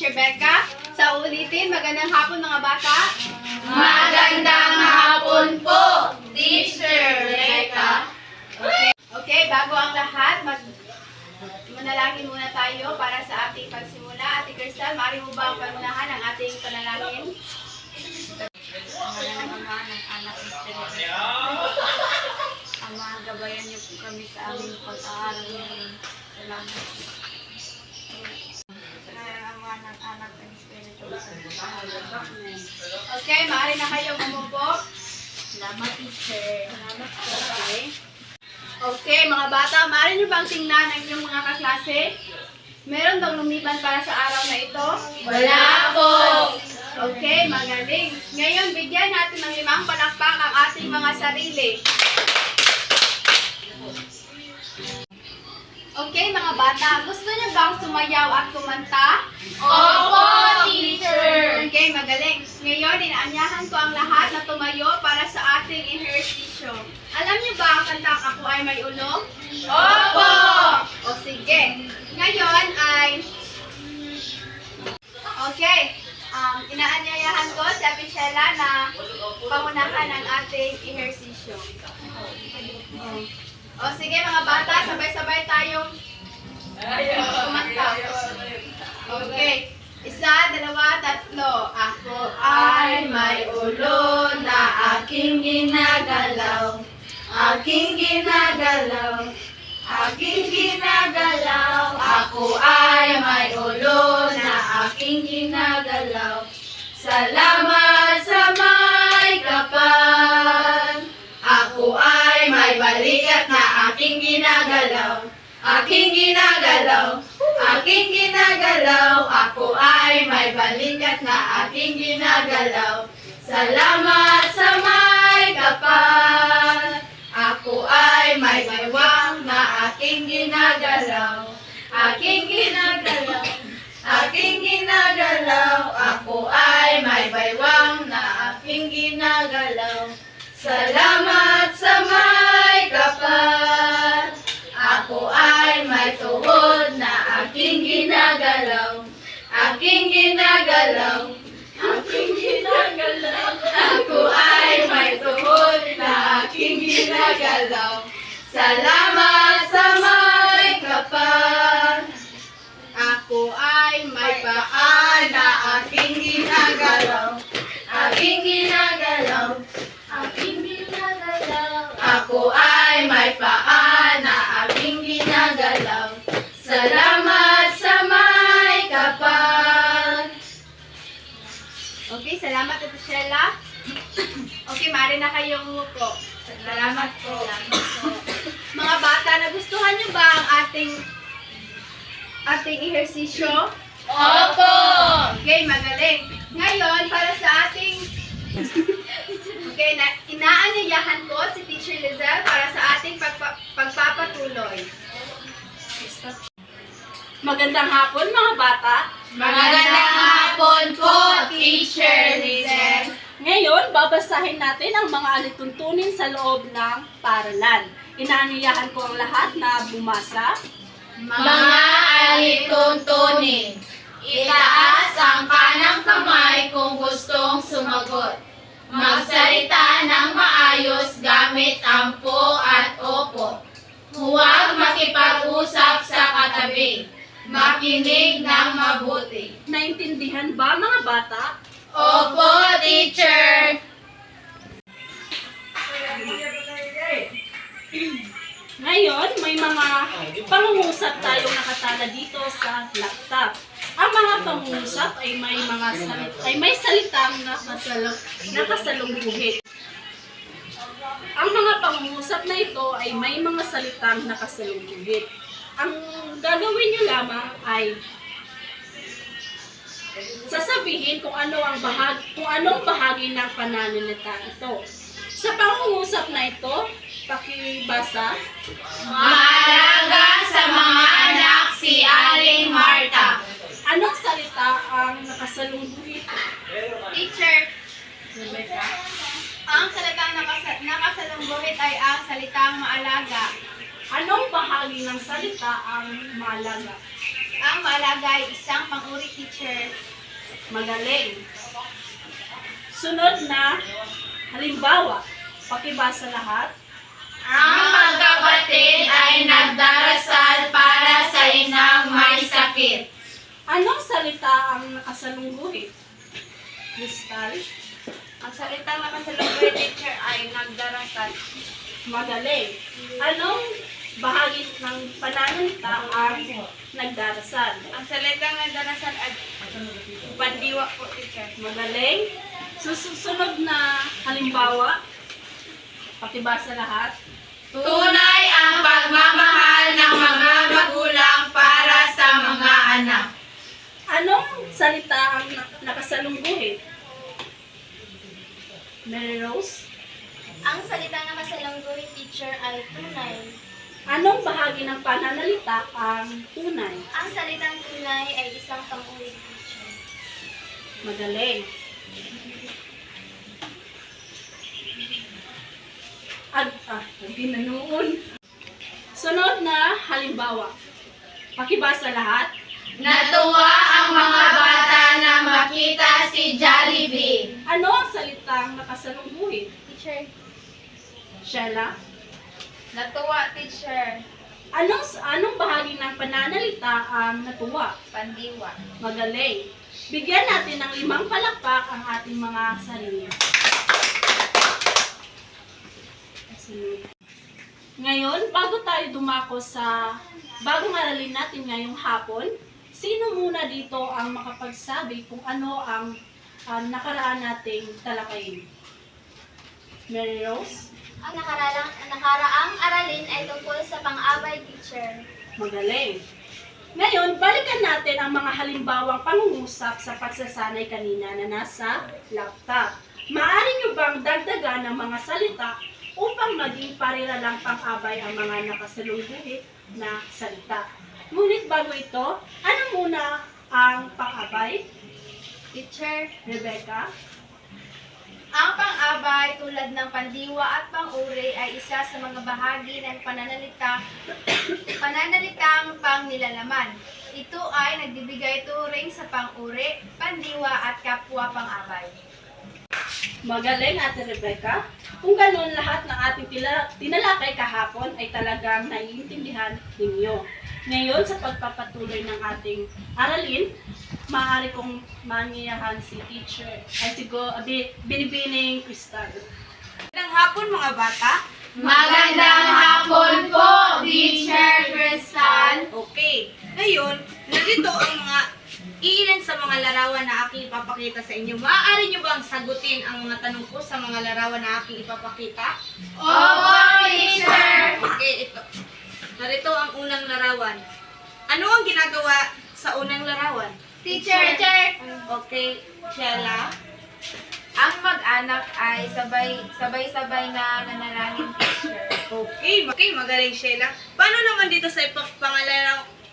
Teacher Becca. Sa ulitin, magandang hapon mga bata. Magandang hapon po, Teacher Becca. Okay, bago ang lahat, manalangin muna tayo para sa ating pagsimula. Ate Crystal, maaari mo ba ang panunahan ang ating panalangin? Ang Ama ng Anak ng Espiritu. Ama, gabayan niyo po kami sa aming pag-aaral ngayon. Salamat. Ang Ama ng Anak ng Espiritu. Amen. Okay, maaari na kayong umupo. Salamat, Teacher. Salamat po. Okay, mga bata, maaari niyo bang tingnan ang inyong mga kaklase? Meron bang lumiban para sa araw na ito? Wala po. Okay, magaling. Ngayon, bigyan natin ng 5 palakpak ang ating mga sarili. Okay, mga bata, gusto niyo bang sumayaw at kumanta? Opo, Teacher. Okay, magaling. Ngayon, inaanyahan ko ang lahat na tumayo para sa ating ehersisyo. Alam niyo ba ang kantang Ako Ay May Ulong? Opo. O sige. Ngayon ay... Okay. Inaanyayahan ko si Ate Shella na pangunahan ang ating ehersisyo. O sige mga bata, sabay-sabay tayong kumanta. Okay. 1, 2, 3. Ako ay may ulo na aking ginagalaw. Aking ginagalaw. Aking ginagalaw. Ako ay may ulo na aking ginagalaw. Salamat sa may kapal. Ako ay may balikat na aking ginagalaw. Aking ginagalaw. Aking ginagalaw. Ako ay may balikat na aking ginagalaw. Salamat sa may kapal. Ako ay may baywang na aking ginagalaw. Aking ginagalaw. Aking ginagalaw. Ako ay may baywang na aking ginagalaw. Salamat sa may kapal. Ako ay may tuhod na aking ginagalaw. Aking ginagalaw. Aking ginagalaw. Ako ay may tuhod na aking ginagalaw. Salamat sa may kapal. Ako ay may paa na aking ginagalaw. Aking ginagalaw. Aking ginagalaw. Ako ay may paa na aking ginagalaw. Salamat sa may kapal. Okay, salamat Ate Shella. Okay, maaari na kayong umupo. Salamat po. Mga bata, nagustuhan niyo ba ang ating ehersisyo? Opo. Okay, magaling. Ngayon, para sa ating... Okay, inaanyayahan ko si Teacher Lizelle para sa ating pagpapatuloy. Magandang hapon mga bata. Magandang hapon po, Teacher Lizelle. Ngayon, babasahin natin ang mga alituntunin sa loob ng paaralan. Inaanyayahan ko ang lahat na bumasa. Mga alituntunin. Itaas ang kanang kamay kung gustong sumagot. Magsalita ng maayos gamit ang po at opo. Huwag makipag-usap sa katabi. Makinig ng mabuti. Naintindihan ba mga bata? Opo, Teacher. Ngayon, may mga pangungusap tayong nakatala dito sa laptop. Ang mga pangungusap ay may salitang nakasalungguhit. Ang mga pangungusap na ito ay may mga salitang nakasalungguhit. Ang gagawin nyo lamang ay sasabihin kung anong bahagi ng pananalita ito. Sa pangungusap na ito, pakibasa. Mahalaga sa mga anak si Aling Marta. Anong salita ang nakasalungguhit? Teacher, Rebecca? ang salitang nakasalungguhit ay ang salitang maalaga. Anong bahagi ng salita ang mahalaga? Ang maalaga ay isang pang-uri, teacher. Magaling. Sunod na halimbawa, pakibasa lahat. Ang magkapatid ay nagdarasal para sa inang may sakit. Anong salita ang nakasalungguhit? Crystal? Ang salitang nakasalungguhit, teacher, ay nagdarasal. Magaling. Anong bahagi ng pananalita ang nagdarasal? Ang salitang nagdarasal ay pandiwa po, teacher. Magaling. Susunod na halimbawa, pakibasa lahat. Tunay ang pagmamahal ng mga magulang para sa mga anak. Anong salita ang nakasalungguhit? Mary Rose? Ang salitang nakasalungguhit, teacher, ay tunay. Anong bahagi ng pananalita ang tunay? Ang salitang tunay ay isang pang-uri, teacher. Magaling. Hindi na noon. Sunod na halimbawa. Pakibasa lahat. Natuwa ang mga bata na makita si Jollibee. Ano ang salitang nakasalungguhit? Teacher, Sheila? natuwa, teacher. Anong bahagi ng pananalita ang natuwa? Pandiwa. Magaling. Bigyan natin ng 5 palakpak ang ating mga sarili. Ngayon, bago tayo dumako sa bagong aralin natin ngayong hapon, sino muna dito ang makapagsabi kung ano ang nakaraan nating talakayin? Mary Rose? Ang nakaraang aralin ay tungkol sa pang-abay, teacher. Magaling. Ngayon, balikan natin ang mga halimbawang pangungusap sa pagsasanay kanina na nasa laptop. Maaari nyo bang dagdagan ng mga salita upang maging pariralang pang-abay ang mga nakasalungguhit na salita? Ngunit bago ito, ano muna ang pang-abay? Teacher, Rebecca? ang pang-abay tulad ng pandiwa at pang-uri ay isa sa mga bahagi ng pananalitang pangnilalaman. Ito ay nagbibigay turing sa pang-uri, pandiwa at kapwa pang-abay. Magaling, Ate Rebecca. Kung ganun, lahat ng ating tinalakay kahapon ay talagang naiintindihan ninyo. Ngayon, sa pagpapatuloy ng ating aralin, maaari kong mangiyahan si teacher, Binibining Crystal. Magandang hapon, mga bata. Magandang hapon po, Teacher Crystal. Okay. Ngayon, narito ang iilan sa mga larawan na aking ipapakita sa inyo. Maaari nyo bang sagutin ang mga tanong ko sa mga larawan na aking ipapakita? Opo, Teacher. Okay, ito. Narito ang unang larawan. Ano ang ginagawa sa unang larawan? Teacher. Okay, Sheila. Ang mag-anak ay sabay-sabay na nanalangin, teacher. Okay, magaling, Sheila. Paano naman dito sa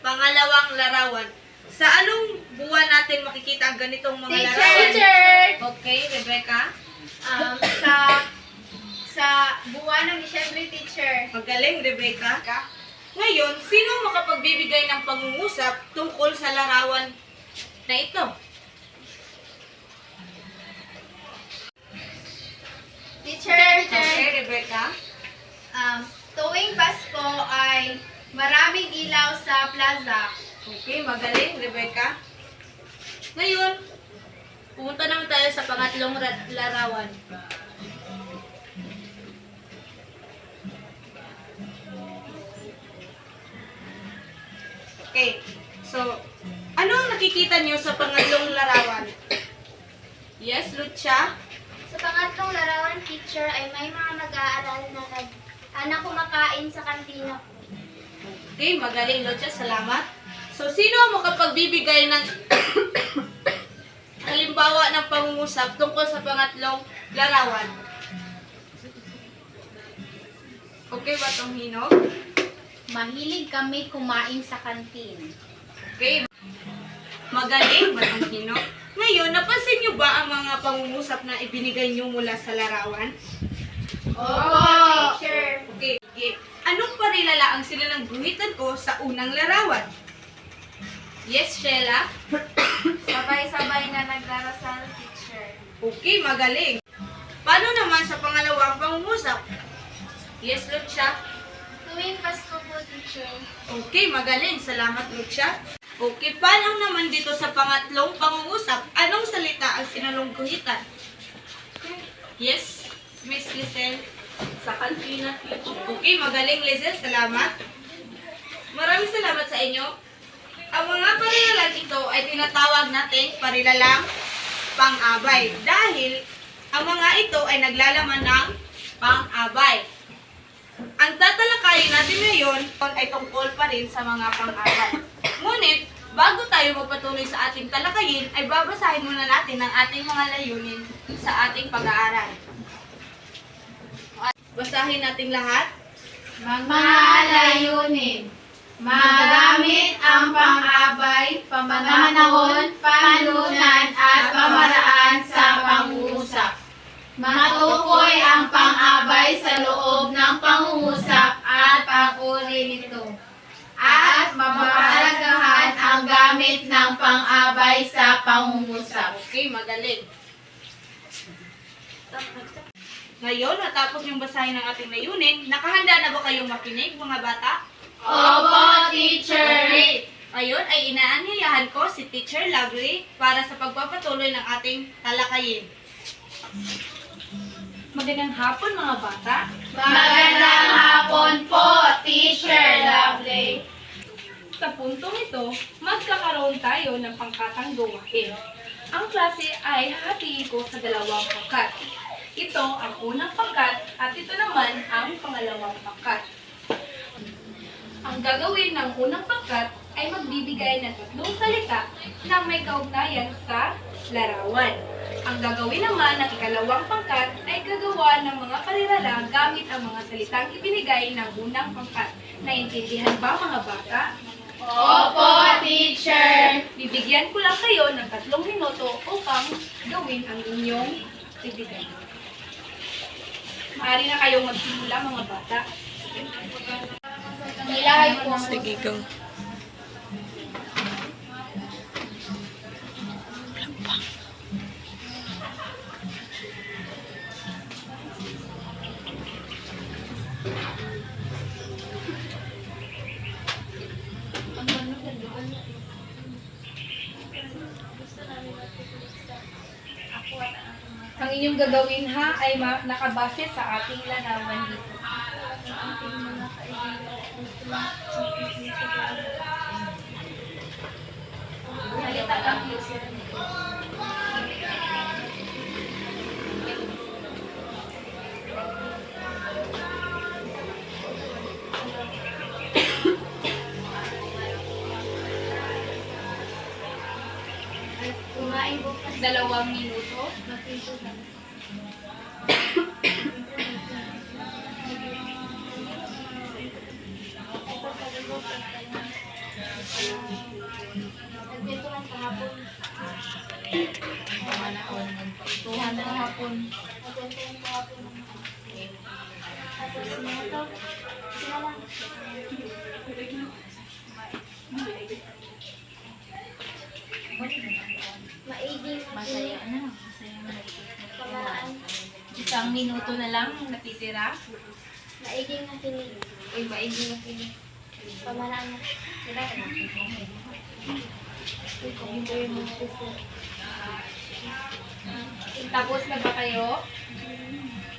pangalawang larawan? Sa anong buwan natin makikita ang ganitong mga larawan? Teacher! Okay, Rebecca. Sa buwan ng Disyembre, teacher. Magaling, Rebecca. Ngayon, sino ang makapagbibigay ng pangungusap tungkol sa larawan na ito? Teacher. Okay, Rebecca. Tuwing Pasko ay maraming ilaw sa plaza. Okay, magaling, Rebecca. Ngayon, pumunta naman tayo sa pangatlong larawan. Okay, so, ano ang nakikita niyo sa pangatlong larawan? Yes, Lucia? Sa pangatlong larawan, teacher, ay may mga nag-aaral na kumakain sa kantina. Okay, magaling, Lucia. Salamat. So, sino ang makapagbibigay ng halimbawa ng pangungusap tungkol sa pangatlong larawan? Okay, Batong Hinog? Mahilig kami kumain sa kantin. Okay. Magaling, Batong Hinog. Ngayon, napansin niyo ba ang mga pangungusap na ibinigay niyo mula sa larawan? Opo, teacher. Okay. Anong parilala ang sila ng guhitan ko sa unang larawan? Yes, Sheila? Sabay-sabay na nagdarasal, teacher. Okay, magaling. Paano naman sa pangalawang pangungusap? Yes, Lucia? Tuwing Pasko po, teacher. Okay, magaling. Salamat, Lucia. Okay, paano naman dito sa pangatlong pangungusap? Anong salita ang sinalungguhitan? Yes, Miss Lisel? Sa kantina, teacher. Okay, magaling, Lisel. Salamat. Maraming salamat sa inyo. Ang mga parilalang ito ay tinatawag natin parilalang pang-abay dahil ang mga ito ay naglalaman ng pang-abay. Ang tatalakayin natin ngayon ay tungkol pa rin sa mga pang-abay. Ngunit, bago tayo magpatuloy sa ating talakayin, ay babasahin muna natin ang ating mga layunin sa ating pag-aaral. Basahin natin lahat. Mga layunin. Magamit ang pang-abay, pamanahon, panlunan at pamaraan sa pangungusap. Matukoy ang pang-abay sa loob ng pangungusap at pag-uri nito. At mapahalagahan ang gamit ng pang-abay sa pangungusap. Okay, magaling. Ngayon, natapos yung basahin ng ating layunin, nakahanda na ba kayong makinig, mga bata? Opo, teacher! Ngayon ay inaanyayahan ko si Teacher Lovely para sa pagpapatuloy ng ating talakayin. Magandang hapon, mga bata. Magandang hapon po, Teacher Lovely. Sa puntong ito, magkakaroon tayo ng pangkatang gawain. Ang klase ay hahatiin ko sa dalawang pangkat. Ito ang unang pangkat at ito naman ang pangalawang pangkat. Ang gagawin ng unang pangkat ay magbibigay ng 3 salita na may kaugnayan sa larawan. Ang gagawin naman ng ikalawang pangkat ay gagawa ng mga parirala gamit ang mga salitang ibinigay ng unang pangkat. Naintindihan ba, mga bata? Opo, teacher! Bibigyan ko lang kayo ng 3 minuto upang gawin ang inyong activity. Maaari na kayong magsimula, mga bata. Nilahay po. Sige, go. Ang inyong gagawin ha ay nakabase sa ating larawan dito. Salita lang please. Kumain po. 2 minuto. Nagpintuhan kahapon. Tuhan na hapon. Nagpintuhan kahapon. Tapos sinato. Sinalang. Maiging Masaya na. pamaraan. 1 minuto na lang natitira. Maiging na kinig. Uy, maigi na kini. Pamaraan na. Sila ka na. Hindi mo gusto. Tapos na ba kayo?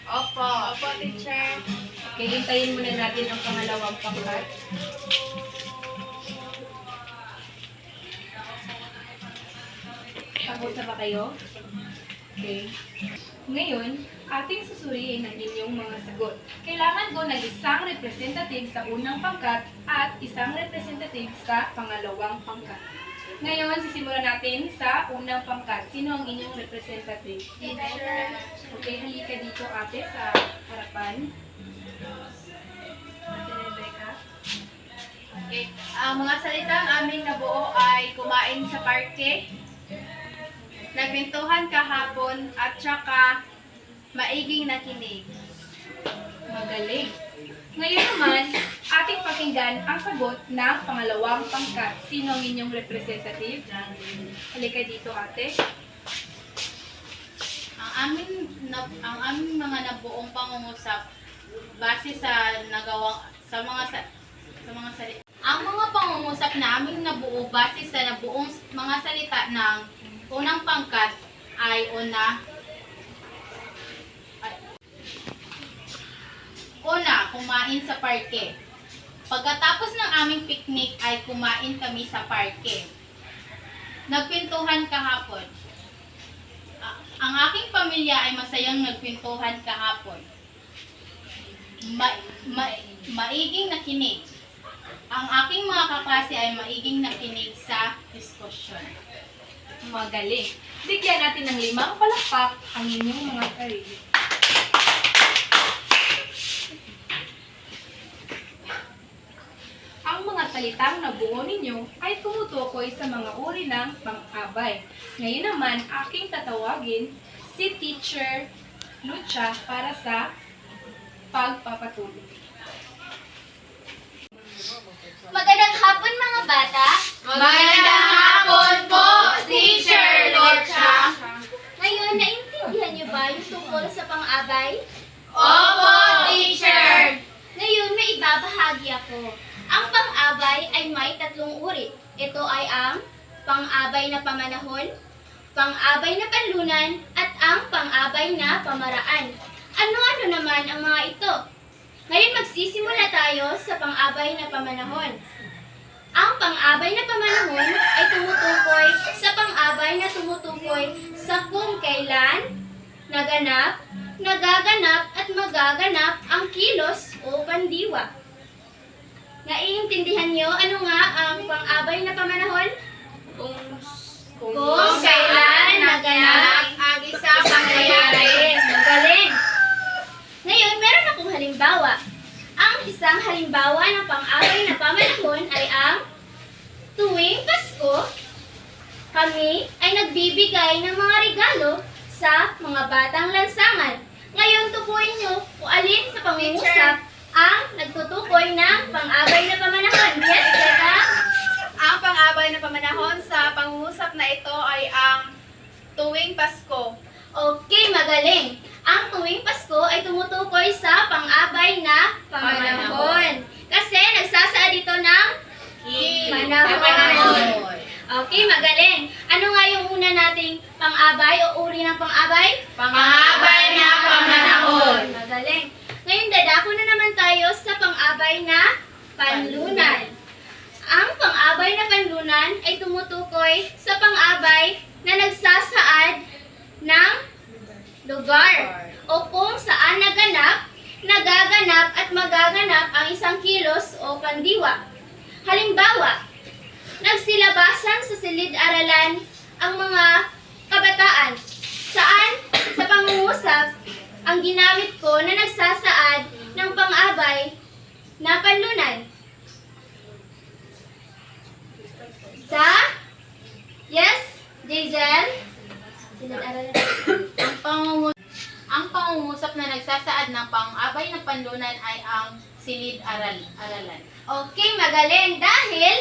Opo. Opo, teacher. Okay, hintayin muna natin ang pangalawang pangkat. Tapos na ba kayo? Okay. Ngayon, ating susuriin ang inyong mga sagot. Kailangan ko ng isang representative sa unang pangkat at isang representative sa pangalawang pangkat. Ngayon, sisimulan natin sa unang pangkat. Sino ang inyong representative? Teacher. Okay, halika dito ate sa harapan. Ate Rebecca. Okay. Ang mga salitang aming nabuo ay kumain sa parke, nagpintuhan kahapon, at saka maiging nakinig. Magaling. Ngayon naman, ating pakinggan ang sagot ng pangalawang pangkat. Sino ang inyong representative? Halika dito, ate. Ang aming mga nabuong pangungusap base sa mga salita. Ang mga pangungusap namin nabuo base sa nabuong mga salita ng unang pangkat ay una, kumain sa parke. Pagkatapos ng aming picnic ay kumain kami sa parke. Nagkwentuhan kahapon. Ang aking pamilya ay masayang nagkwentuhan kahapon. Maiging nakinig. Ang aking mga kaklase ay maiging nakinig sa diskusyon. Magaling. Bigyan natin ng 5 palakpak ang inyong mga sarili. Ang mga salitang nabuo ninyo ay tumutukoy sa mga uri ng pang-abay. Ngayon naman, aking tatawagin si Teacher Lucha para sa pagpapatuloy. Magandang hapon mga bata. Magandang hapon po, Teacher Lucha. Ngayon, naintindihan niyo ba yung tungkol sa pang-abay? Opo, Teacher. Ngayon, may ibabahagi ako. Ang pang-abay ay may 3 uri. Ito ay ang pang-abay na pamanahon, pang-abay na panlunan, at ang pang-abay na pamaraan. Ano-ano naman ang mga ito? Ngayon magsisimula tayo sa pang-abay na pamanahon. Ang pang-abay na pamanahon ay tumutukoy sa pang-abay na tumutukoy sa kung kailan, naganap, nagaganap at magaganap ang kilos o pandiwa. Naiintindihan niyo ano nga ang pang-abay na pamanahon? Kung kailan naganap ang isang pangyayari. Magaling! Ngayon, meron akong halimbawa. Ang isang halimbawa ng pang-abay na pamanahon ay ang tuwing Pasko, kami ay nagbibigay ng mga regalo sa mga batang lansangan. Ngayon, tukuyin niyo kung alin sa pangungusap ang nagtutukoy ng pang-abay na pamanahon. Yes, Teka? Ang pang-abay na pamanahon sa pangungusap na ito ay ang tuwing Pasko. Okay, magaling. Ang tuwing Pasko ay tumutukoy sa pang-abay na pamanahon. Kasi nagsasaad ito ng panahon. Okay, magaling. Ano nga yung una nating pang-abay o uri ng pang-abay? Pang-abay na pamanahon. Magaling. Ngayon, dadako na naman tayo sa pang-abay na panlunan. Ang pang-abay na panlunan ay tumutukoy sa pang-abay na nagsasaad ng lugar o kung saan naganap, nagaganap at magaganap ang isang kilos o pandiwa. Halimbawa, nagsilabasan sa silid-aralan ang mga kabataan. Saan? Sa pangungusap, ang ginamit ko na nagsasaad ng pang-abay na panlunan. Sa? Yes, Jazel? Silid-aralan. Ang pangungusap na nagsasaad ng pang-abay ng panlunan ay ang silid-aralan. Okay, magaling. Dahil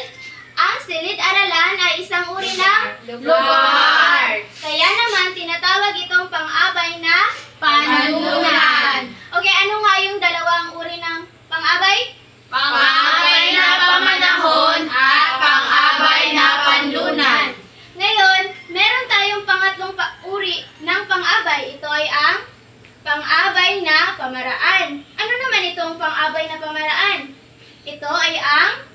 ang silid-aralan ay isang uri ng Lugar. Kaya naman, tinatawag itong pang-abay na Panlunan. Okay, ano nga yung dalawang uri ng pang-abay? Pang-abay na pamanahon at pang-abay na panlunan. Ngayon, meron tayong pangatlong uri ng pang-abay. Ito ay ang pang-abay na pamaraan. Ano naman itong pang-abay na pamaraan? Ito ay ang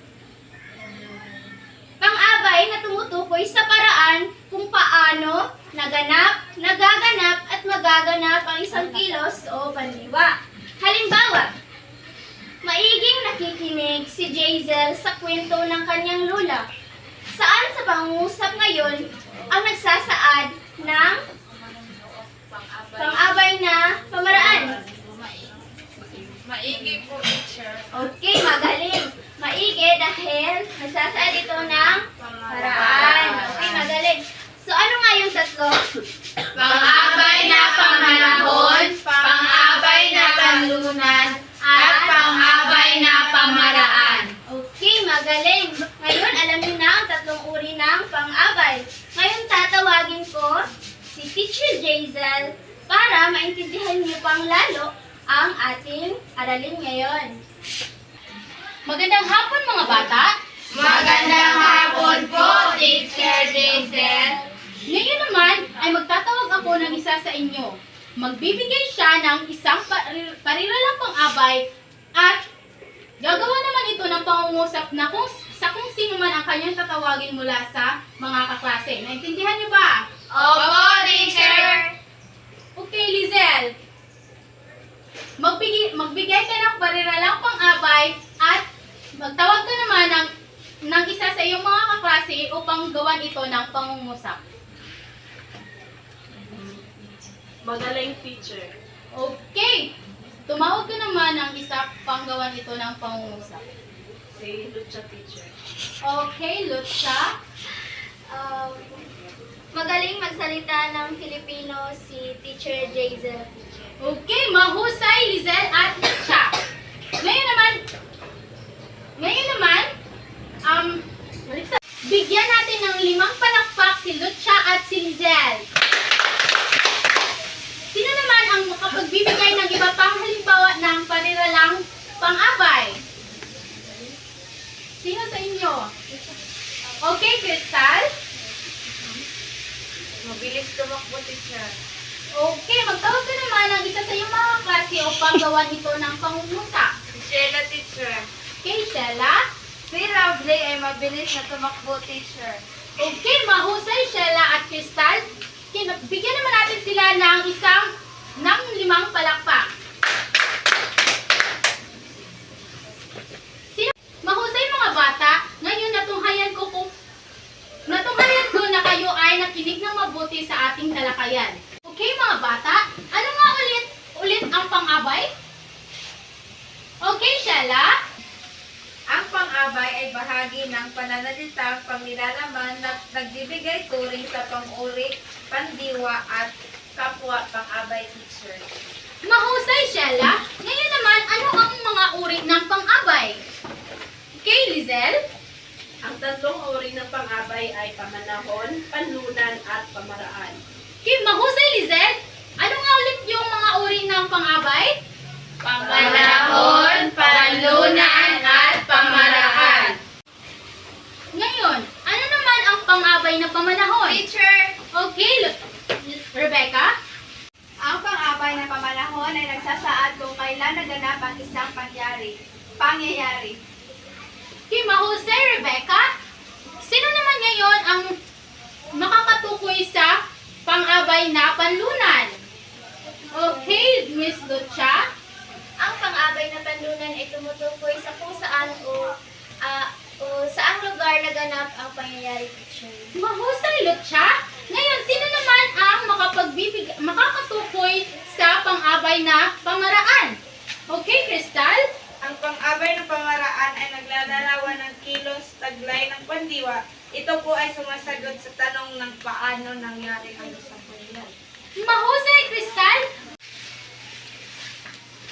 pang-abay na tumutukoy sa paraan kung paano naganap, nagaganap at magaganap ang isang kilos o pandiwa. Halimbawa, maiging nakikinig si Jazel sa kwento ng kanyang lula. Saan sa pangungusap ngayon ang nagsasaad ng pang-abay na pamaraan? Maigi po, teacher. Okay, magaling. Maigi dahil nagsasaad ito ng paraan. Okay, magaling. So, ano nga yung tatlo? Pang-abay na pamanahon, pang-abay na panlunan, at pang-abay na pamaraan. Magaling! Ngayon, alam niyo na ang tatlong uri ng pang-abay. Ngayon, tatawagin ko si Teacher Jazel para maintindihan niyo pang lalo ang ating aralin ngayon. Magandang hapon mga bata! Magandang hapon po, Teacher Jason. Ngayon naman ay magtatawag ako ng isa sa inyo. Magbibigay siya ng isang pariralang pang-abay at gagawa naman ito ng pangungusap na kung sino man ang kanyang tatawagin mula sa mga kaklase. Naintindihan niyo ba? Opo, Teacher. Okay, Lizel. Magbigay ka ng pariralang pang-abay at magtawag ka naman ng isa sa iyong mga kaklase upang gawan ito ng pangungusap. Magaling teacher. Okay. Tumawag ka naman ng isa pang gawan ito ng pangungusap. Si Lucha teacher. Okay, Lucha. Magaling magsalita ng Filipino si Teacher Jazel. Okay, mahusay, Lizel at Lucha. Ngayon naman, bigyan natin ng 5 palakpak si Lucha at si Lizel. Sino naman ang makapagbibigay ng iba pang halimbawa ng pariralang pang-abay? Sino sa inyo? Okay, Crystal? Mabilis tumakbo, Teacher. Okay, magtawag ka naman ng isa sa iyong mga klase upang gawan ito ng pangungusap. Sheila, Teacher. Okay, Sheila? Si Lovely ay mabilis na tumakbo, Teacher. Okay, mahusay, Sheila at Crystal. Bigyan naman natin sila ng 5 palakpak. Mahusay mga bata, ngayon natunghayan ko na kayo ay nakinig ng mabuti sa ating talakayan. Okay mga bata, ano nga ulit ang pang-abay? Okay, Sheila? Ang pang-abay ay bahagi ng pananalitang panglalaman na nagbibigay turing sa pang-uri, pandiwa at kapwa pang-abay, Teacher. Mahusay, Sheila. Ngayon naman, ano ang mga uri ng pang-abay? Okay, Lizel? Ang tatlong uri ng pang-abay ay pamanahon, panlunan, at pamaraan. Okay, mahusay, Lizel. Ano nga ulit yung mga uri ng pang-abay? Pamanahon, panlunan, at pamaraan. Ngayon, ano naman ang pang-abay na pamanahon? Teacher, Okay, Rebecca? Ang pang-abay na pamanahon ay nagsasaad kung kailan naganap ang isang pangyayari. Okay, mahusay, Rebecca? Sino naman ngayon ang makakatukoy sa pang-abay na panlunan? Okay, Miss Lucha? Ang pang-abay na panlunan ay tumutukoy sa kung saan o saang lugar naganap ang pangyayari, Teacher. Mahusay, Lucha? Ngayon, sino naman ang makakatukoy sa pang-abay na pamaraan? Okay, Crystal? ang pang-abay ng pamaraan ay naglalarawan ng kilos, taglay ng pandiwa. Ito po ay sumasagot sa tanong ng paano nangyari ang isang pangyayari. Mahusay, Crystal?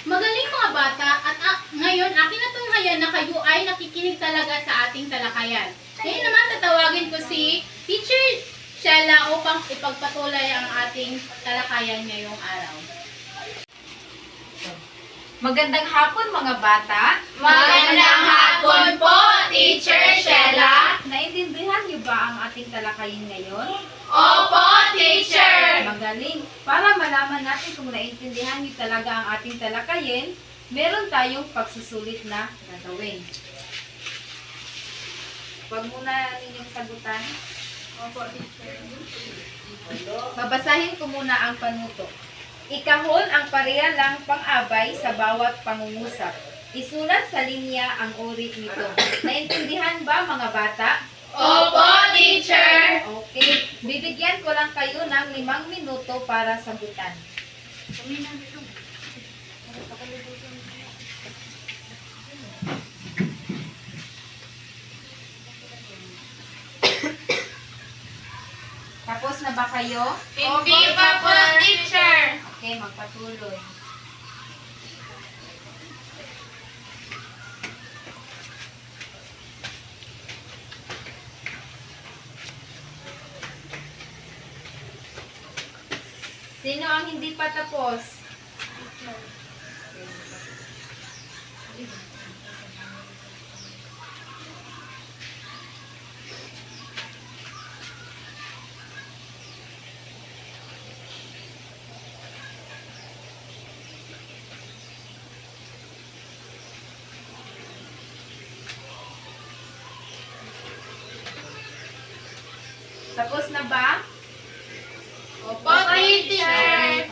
Magaling mga bata at ngayon aking natunghayan na kayo ay nakikinig talaga sa ating talakayan. Ngayon naman tatawagin ko si Teacher Sheila upang ipagpatuloy ang ating talakayan ngayong araw. Magandang hapon mga bata. Magandang hapon po, Teacher Sheila. Naintindihan niyo ba ang ating talakayin ngayon? Opo, Teacher! Magaling. Para malaman natin kung naintindihan niyo talaga ang ating talakayin, meron tayong pagsusulit na gagawin. Huwag muna ninyong sagutan. Opo, Teacher. Babasahin ko muna ang panuto. Ikahon ang parehalang pang-abay sa bawat pangungusap. Isulat sa linya ang uri nito. Naintindihan ba mga bata? Opo, Teacher! Okay. Bibigyan ko lang kayo ng 5 minuto para sagutan. Tapos na ba kayo? Hindi pa po, Teacher! Okay, magpatuloy. Sino ang hindi pa tapos? Tapos na ba? Opo, teacher.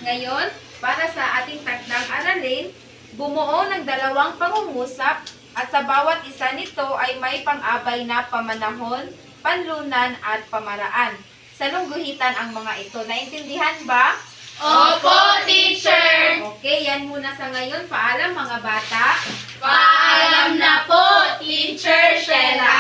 Ngayon, para sa ating takdang aralin, bumuo ng dalawang pangungusap at sa bawat isa nito ay may pang-abay na pamanahon, panlunan at pamaraan. Salungguhitan ang mga ito. Naintindihan ba? Opo, teacher. Okay, yan muna sa ngayon. Paalam mga bata. Paalam na po, Teacher Sheila.